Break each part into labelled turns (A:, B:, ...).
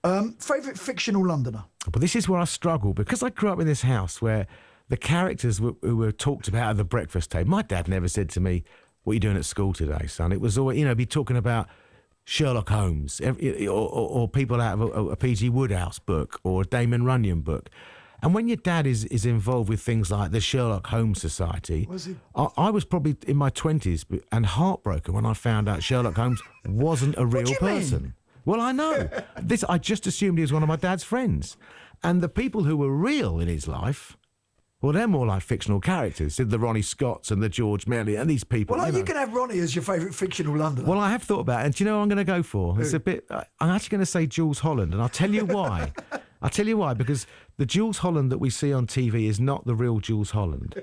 A: Favourite fictional Londoner?
B: But this is where I struggle, because I grew up in this house where the characters who were talked about at the breakfast table. My dad never said to me, "What are you doing at school today, son?" It was always, be talking about Sherlock Holmes or people out of a P.G. Wodehouse book or a Damon Runyon book. And when your dad is involved with things like the Sherlock Holmes Society,
A: Was he?
B: I was probably in my 20s and heartbroken when I found out Sherlock Holmes wasn't a real
A: do you
B: person.
A: mean?
B: Well, I know. I just assumed he was one of my dad's friends. And the people who were real in his life, well, they're more like fictional characters. The Ronnie Scotts and the George Melly and these people.
A: Well, you can have Ronnie as your favourite fictional Londoner.
B: Well, I have thought about it, and do you know what I'm going to go for? It's a bit. I'm actually going to say Jules Holland, and I'll tell you why. I'll tell you why, because the Jules Holland that we see on TV is not the real Jules Holland.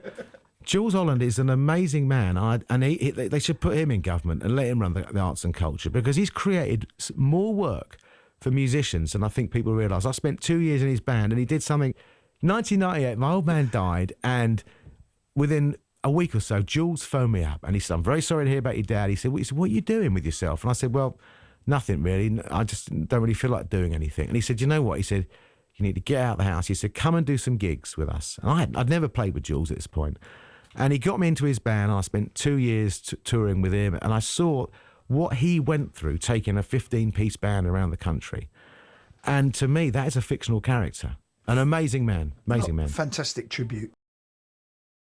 B: Jules Holland is an amazing man, and they should put him in government and let him run the arts and culture, because he's created more work for musicians than I think people realise. I spent 2 years in his band, and he did something. 1998, my old man died, and within a week or so, Jules phoned me up, and he said, "I'm very sorry to hear about your dad." He said, "What are you doing with yourself?" And I said, "Well, nothing really. I just don't really feel like doing anything." And he said, "You know what?" He said, "You need to get out of the house." He said, "Come and do some gigs with us." And I'd never played with Jules at this point. And he got me into his band, and I spent 2 years touring with him, and I saw what he went through taking a 15-piece band around the country. And to me, that is a fictional character. An amazing man, man.
A: Fantastic tribute.